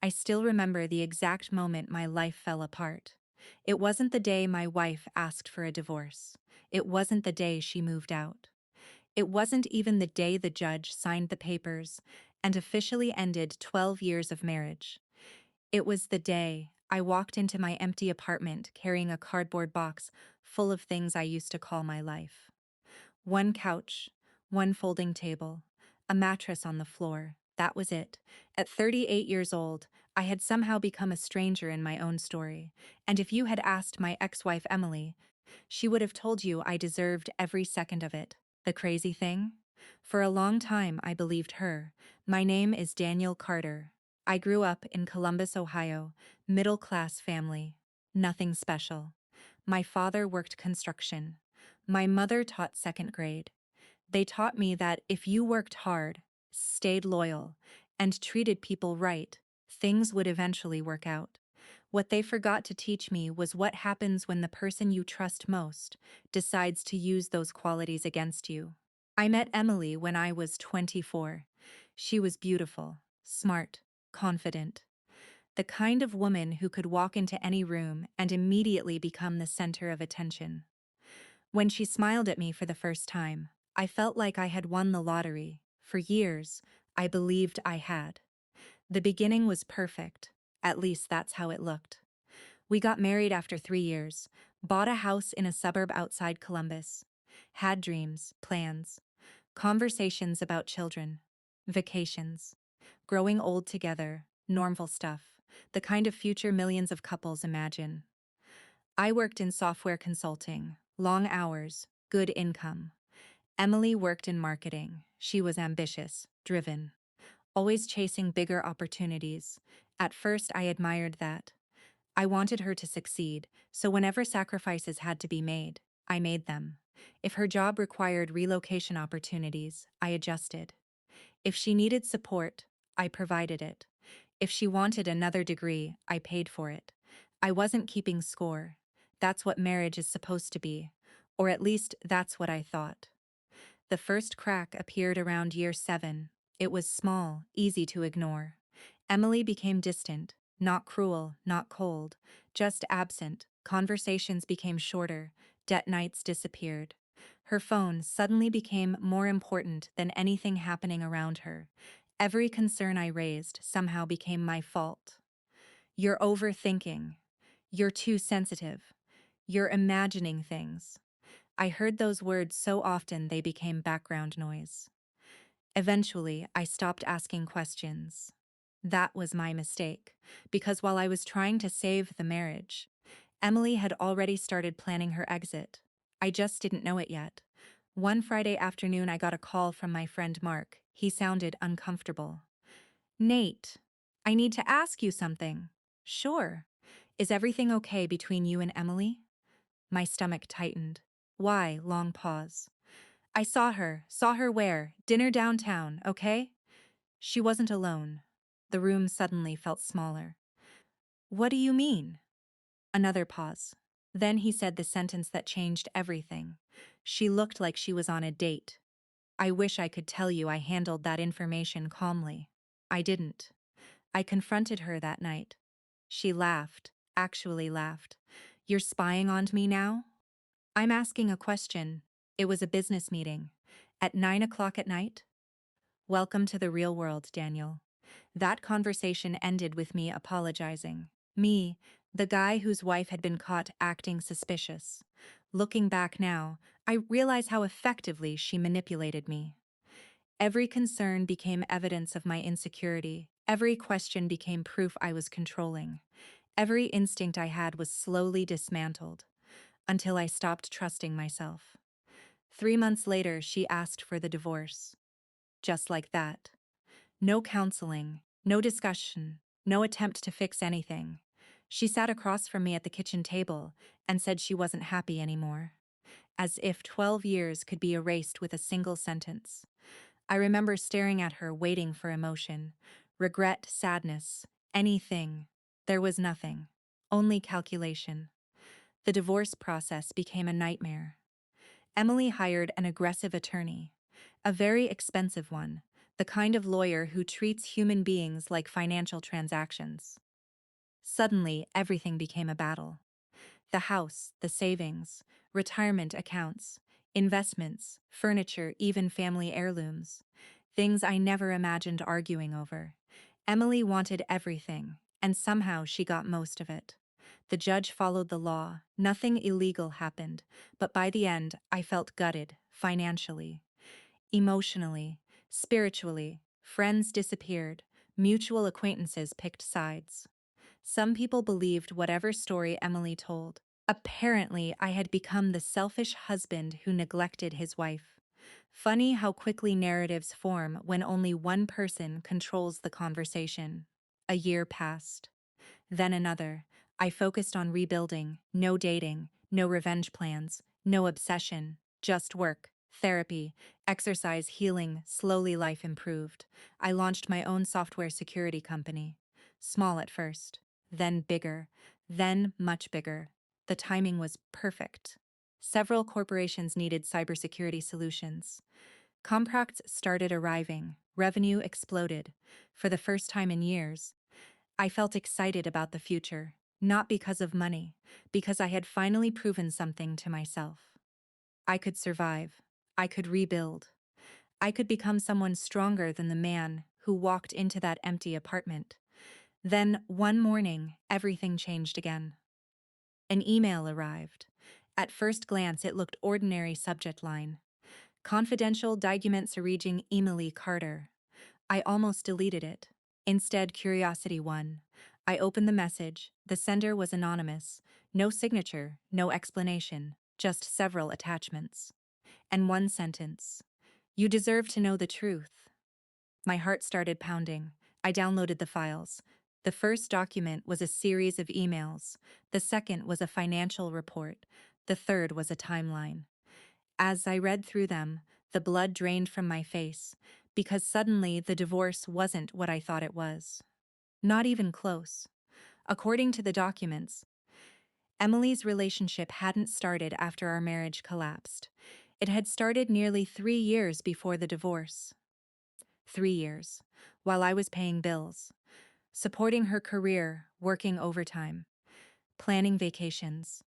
I still remember the exact moment my life fell apart. It wasn't the day my wife asked for a divorce. It wasn't the day she moved out. It wasn't even the day the judge signed the papers and officially ended 12 years of marriage. It was the day I walked into my empty apartment carrying a cardboard box full of things I used to call my life. One couch, one folding table, a mattress on the floor. That was it. At 38 years old, I had somehow become a stranger in my own story. And if you had asked my ex-wife Emily, she would have told you I deserved every second of it. The crazy thing? For a long time I believed her. My name is Daniel Carter. I grew up in Columbus, Ohio, middle-class family. Nothing special. My father worked construction. My mother taught second grade. They taught me that if you worked hard, stayed loyal, and treated people right, things would eventually work out. What they forgot to teach me was what happens when the person you trust most decides to use those qualities against you. I met Emily when I was 24. She was beautiful, smart, confident. The kind of woman who could walk into any room and immediately become the center of attention. When she smiled at me for the first time, I felt like I had won the lottery. For years, I believed I had. The beginning was perfect. At least that's how it looked. We got married after 3 years, bought a house in a suburb outside Columbus, had dreams, plans, conversations about children, vacations, growing old together, normal stuff, the kind of future millions of couples imagine. I worked in software consulting, long hours, good income. Emily worked in marketing. She was ambitious, driven, always chasing bigger opportunities. At first, I admired that. I wanted her to succeed, so whenever sacrifices had to be made, I made them. If her job required relocation opportunities, I adjusted. If she needed support, I provided it. If she wanted another degree, I paid for it. I wasn't keeping score. That's what marriage is supposed to be, or at least that's what I thought. The first crack appeared around year 7. It was small, easy to ignore. Emily became distant, not cruel, not cold, just absent. Conversations became shorter, debt nights disappeared. Her phone suddenly became more important than anything happening around her. Every concern I raised somehow became my fault. You're overthinking. You're too sensitive. You're imagining things. I heard those words so often they became background noise. Eventually, I stopped asking questions. That was my mistake, because while I was trying to save the marriage, Emily had already started planning her exit. I just didn't know it yet. One Friday afternoon, I got a call from my friend Mark. He sounded uncomfortable. Nate, I need to ask you something. Sure. Is everything okay between you and Emily? My stomach tightened. Why? Long pause. I saw her. Saw her where? Dinner downtown, okay? She wasn't alone. The room suddenly felt smaller. What do you mean? Another pause. Then he said the sentence that changed everything. She looked like she was on a date. I wish I could tell you I handled that information calmly. I didn't. I confronted her that night. She laughed, actually laughed. You're spying on me now? I'm asking a question. It was a business meeting. At 9 o'clock at night? Welcome to the real world, Daniel. That conversation ended with me apologizing. Me, the guy whose wife had been caught acting suspicious. Looking back now, I realize how effectively she manipulated me. Every concern became evidence of my insecurity. Every question became proof I was controlling. Every instinct I had was slowly dismantled, until I stopped trusting myself. 3 months later, she asked for the divorce. Just like that. No counseling, no discussion, no attempt to fix anything. She sat across from me at the kitchen table and said she wasn't happy anymore. As if 12 years could be erased with a single sentence. I remember staring at her, waiting for emotion. Regret, sadness, anything. There was nothing. Only calculation. The divorce process became a nightmare. Emily hired an aggressive attorney. A very expensive one. the kind of lawyer who treats human beings like financial transactions. Suddenly, everything became a battle. The house, the savings, retirement accounts, investments, furniture, even family heirlooms. Things I never imagined arguing over. Emily wanted everything, and somehow she got most of it. The judge followed the law, nothing illegal happened, but by the end, I felt gutted, financially, emotionally, spiritually. Friends disappeared, mutual acquaintances picked sides. Some people believed whatever story Emily told. Apparently, I had become the selfish husband who neglected his wife. Funny how quickly narratives form when only one person controls the conversation. A year passed. Then another. I focused on rebuilding, no dating, no revenge plans, no obsession, just work, therapy, exercise, healing. Slowly life improved. I launched my own software security company. Small at first, then bigger, then much bigger. The timing was perfect. Several corporations needed cybersecurity solutions. Contracts started arriving, revenue exploded. For the first time in years, I felt excited about the future, not because of money, because I had finally proven something to myself. I could survive. I could rebuild. I could become someone stronger than the man who walked into that empty apartment. Then, one morning, everything changed again. An email arrived. At first glance, it looked ordinary subject line. Confidential documents reaching Emily Carter. I almost deleted it. Instead, curiosity won. I opened the message. The sender was anonymous. No signature, no explanation, just several attachments. And one sentence. You deserve to know the truth. My heart started pounding. I downloaded the files. The first document was a series of emails. The second was a financial report. The third was a timeline. As I read through them, the blood drained from my face, because suddenly the divorce wasn't what I thought it was. Not even close. According to the documents, Emily's relationship hadn't started after our marriage collapsed. It had started nearly 3 years before the divorce. 3 years, while I was paying bills, supporting her career, working overtime, planning vacations,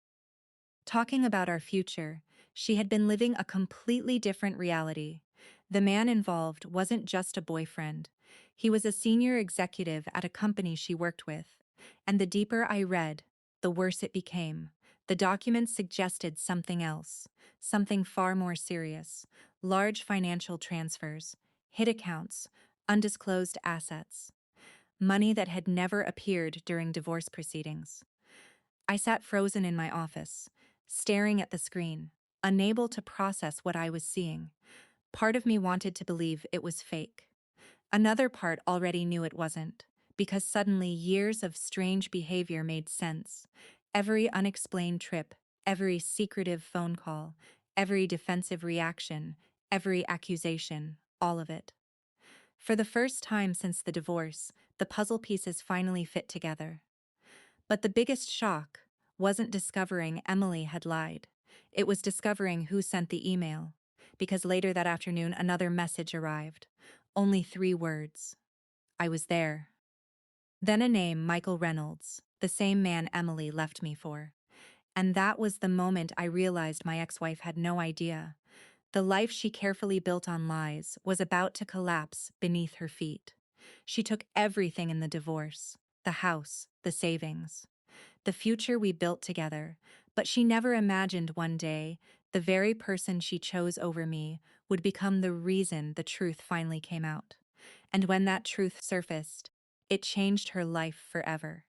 talking about our future. She had been living a completely different reality. The man involved wasn't just a boyfriend. He was a senior executive at a company she worked with. And the deeper I read, the worse it became. The documents suggested something else, something far more serious. Large financial transfers, hid accounts, undisclosed assets, money that had never appeared during divorce proceedings. I sat frozen in my office, staring at the screen, unable to process what I was seeing. Part of me wanted to believe it was fake. Another part already knew it wasn't, because suddenly years of strange behavior made sense. Every unexplained trip, every secretive phone call, every defensive reaction, every accusation, all of it. For the first time since the divorce, the puzzle pieces finally fit together. But the biggest shock wasn't discovering Emily had lied. It was discovering who sent the email. Because later that afternoon, another message arrived. Only 3 words. I was there. Then a name, Michael Reynolds, the same man Emily left me for. And that was the moment I realized my ex-wife had no idea. The life she carefully built on lies was about to collapse beneath her feet. She took everything in the divorce, the house, the savings, the future we built together, but she never imagined one day the very person she chose over me would become the reason the truth finally came out. And when that truth surfaced, it changed her life forever.